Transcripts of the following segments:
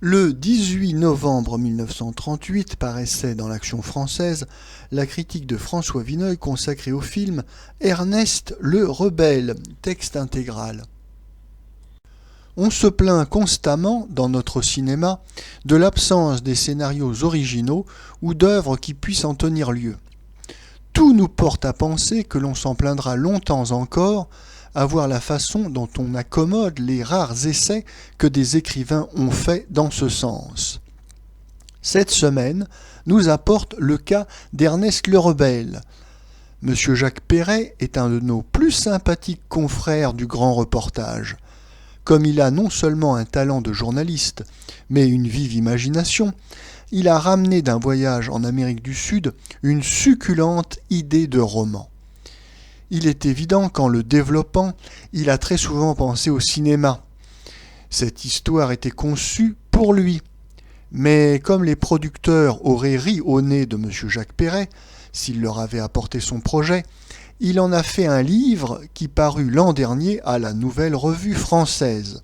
Le 18 novembre 1938 paraissait dans l'Action française la critique de François Vineuil consacrée au film Ernest le Rebelle, texte intégral. On se plaint constamment, dans notre cinéma, de l'absence des scénarios originaux ou d'œuvres qui puissent en tenir lieu. Tout nous porte à penser que l'on s'en plaindra longtemps encore, à voir la façon dont on accommode les rares essais que des écrivains ont faits dans ce sens. Cette semaine nous apporte le cas d'Ernest le Rebelle. Monsieur Jacques Perret est un de nos plus sympathiques confrères du grand reportage. Comme il a non seulement un talent de journaliste, mais une vive imagination, il a ramené d'un voyage en Amérique du Sud une succulente idée de roman. Il est évident qu'en le développant, il a très souvent pensé au cinéma. Cette histoire était conçue pour lui. Mais comme les producteurs auraient ri au nez de M. Jacques Perret, s'il leur avait apporté son projet, il en a fait un livre qui parut l'an dernier à la Nouvelle Revue Française.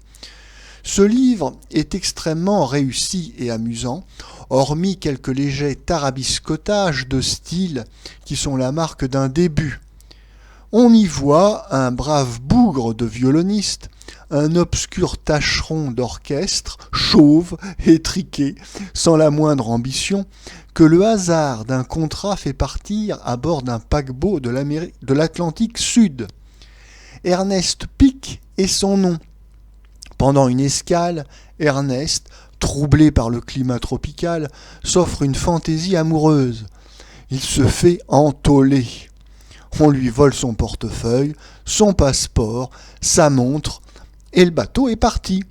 Ce livre est extrêmement réussi et amusant, hormis quelques légers tarabiscotages de style qui sont la marque d'un début. On y voit un brave bougre de violoniste, un obscur tâcheron d'orchestre, chauve, étriqué, sans la moindre ambition, que le hasard d'un contrat fait partir à bord d'un paquebot de l'Atlantique Sud. Ernest Pic est son nom. Pendant une escale, Ernest, troublé par le climat tropical, s'offre une fantaisie amoureuse. Il se fait entauler. On lui vole son portefeuille, son passeport, sa montre, et le bateau est parti.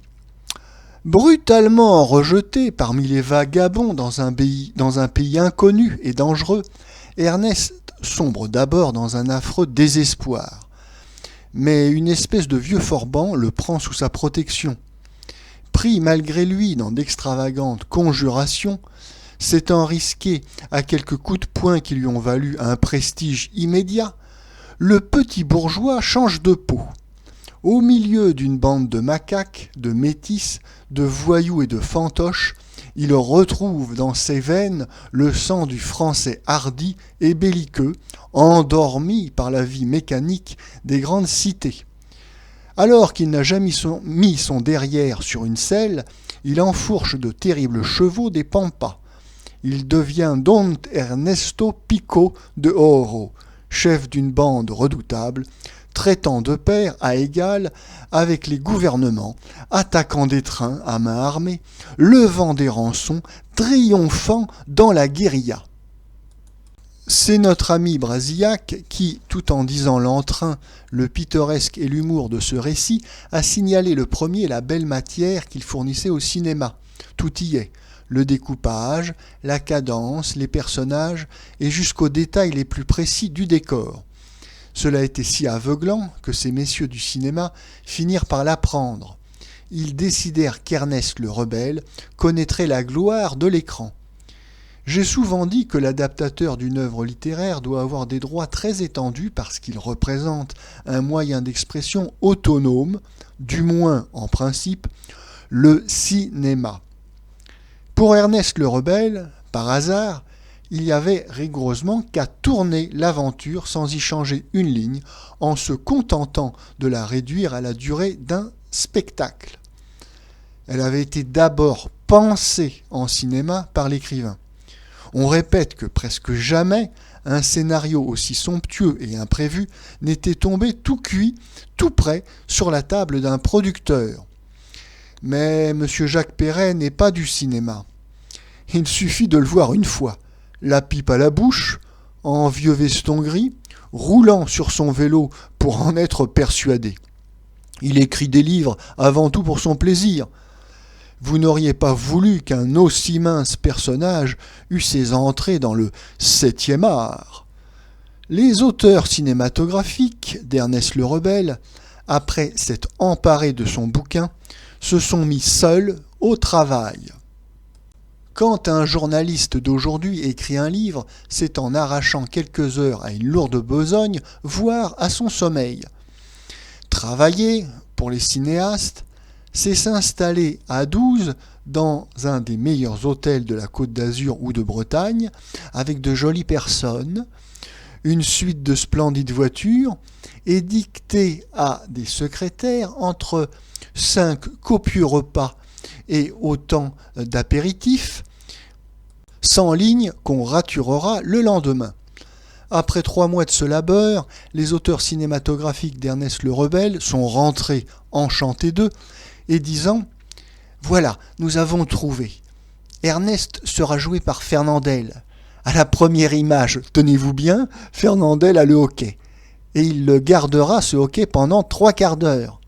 Brutalement rejeté parmi les vagabonds dans un pays inconnu et dangereux, Ernest sombre d'abord dans un affreux désespoir. Mais une espèce de vieux forban le prend sous sa protection. Pris malgré lui dans d'extravagantes conjurations, s'étant risqué à quelques coups de poing qui lui ont valu un prestige immédiat, le petit bourgeois change de peau. Au milieu d'une bande de macaques, de métis, de voyous et de fantoches, il retrouve dans ses veines le sang du français hardi et belliqueux, endormi par la vie mécanique des grandes cités. Alors qu'il n'a jamais mis son derrière sur une selle, il enfourche de terribles chevaux des pampas. Il devient Don Ernesto Pico de Oro, chef d'une bande redoutable, traitant de pair à égal avec les gouvernements, attaquant des trains à main armée, levant des rançons, triomphant dans la guérilla. C'est notre ami Brasillac qui, tout en disant l'entrain, le pittoresque et l'humour de ce récit, a signalé le premier la belle matière qu'il fournissait au cinéma. Tout y est. Le découpage, la cadence, les personnages et jusqu'aux détails les plus précis du décor. Cela était si aveuglant que ces messieurs du cinéma finirent par l'apprendre. Ils décidèrent qu'Ernest le Rebelle connaîtrait la gloire de l'écran. J'ai souvent dit que l'adaptateur d'une œuvre littéraire doit avoir des droits très étendus parce qu'il représente un moyen d'expression autonome, du moins en principe, le cinéma. Pour Ernest le Rebelle, par hasard, il y avait rigoureusement qu'à tourner l'aventure sans y changer une ligne, en se contentant de la réduire à la durée d'un spectacle. Elle avait été d'abord pensée en cinéma par l'écrivain. On répète que presque jamais un scénario aussi somptueux et imprévu n'était tombé tout cuit, tout prêt, sur la table d'un producteur. Mais M. Jacques Perret n'est pas du cinéma. Il suffit de le voir une fois, la pipe à la bouche, en vieux veston gris, roulant sur son vélo pour en être persuadé. Il écrit des livres avant tout pour son plaisir. Vous n'auriez pas voulu qu'un aussi mince personnage eût ses entrées dans le 7e art. Les auteurs cinématographiques d'Ernest le Rebelle, après s'être emparés de son bouquin, se sont mis seuls au travail. Quand un journaliste d'aujourd'hui écrit un livre, c'est en arrachant quelques heures à une lourde besogne, voire à son sommeil. Travailler, pour les cinéastes, c'est s'installer à 12 dans un des meilleurs hôtels de la Côte d'Azur ou de Bretagne, avec de jolies personnes, une suite de splendides voitures, et dicté à des secrétaires entre 5 copieux repas et autant d'apéritifs, sans ligne qu'on raturera le lendemain. Après 3 mois de ce labeur, les auteurs cinématographiques d'Ernest le Rebelle sont rentrés enchantés d'eux et disant « Voilà, nous avons trouvé. Ernest sera joué par Fernandel. À la première image, tenez-vous bien, Fernandel a le hoquet. Et il le gardera, ce hoquet, pendant 3 quarts d'heure. »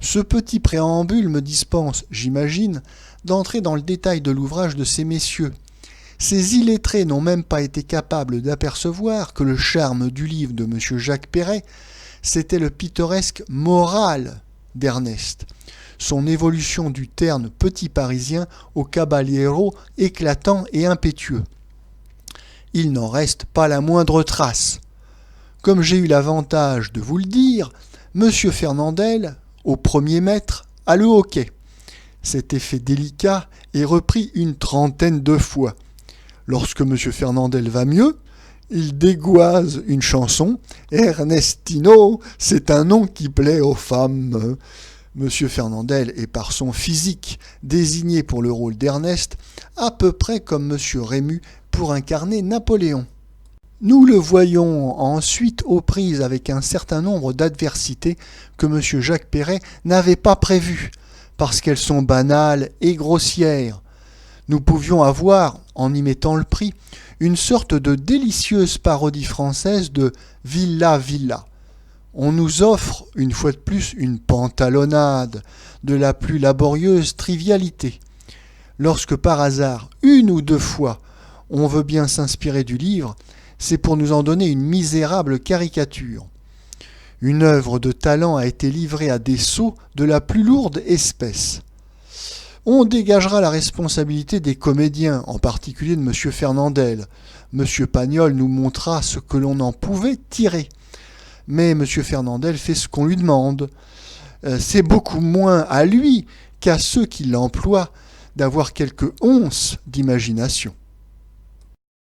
Ce petit préambule me dispense, j'imagine, d'entrer dans le détail de l'ouvrage de ces messieurs. Ces illettrés n'ont même pas été capables d'apercevoir que le charme du livre de M. Jacques Perret, c'était le pittoresque moral d'Ernest, son évolution du terne petit parisien au caballero éclatant et impétueux. Il n'en reste pas la moindre trace. Comme j'ai eu l'avantage de vous le dire, M. Fernandel, au premier maître, a le hoquet. Cet effet délicat est repris une 30aine de fois. Lorsque M. Fernandel va mieux, il dégoise une chanson. Ernestino, c'est un nom qui plaît aux femmes. M. Fernandel est par son physique désigné pour le rôle d'Ernest, à peu près comme M. Rému pour incarner Napoléon. Nous le voyons ensuite aux prises avec un certain nombre d'adversités que M. Jacques Perret n'avait pas prévues, parce qu'elles sont banales et grossières. Nous pouvions avoir, en y mettant le prix, une sorte de délicieuse parodie française de Villa Villa. On nous offre, une fois de plus, une pantalonnade de la plus laborieuse trivialité. Lorsque par hasard, 1 ou 2 fois, on veut bien s'inspirer du livre, c'est pour nous en donner une misérable caricature. Une œuvre de talent a été livrée à des sots de la plus lourde espèce. On dégagera la responsabilité des comédiens, en particulier de M. Fernandel. M. Pagnol nous montra ce que l'on en pouvait tirer. Mais M. Fernandel fait ce qu'on lui demande. C'est beaucoup moins à lui qu'à ceux qui l'emploient d'avoir quelques onces d'imagination.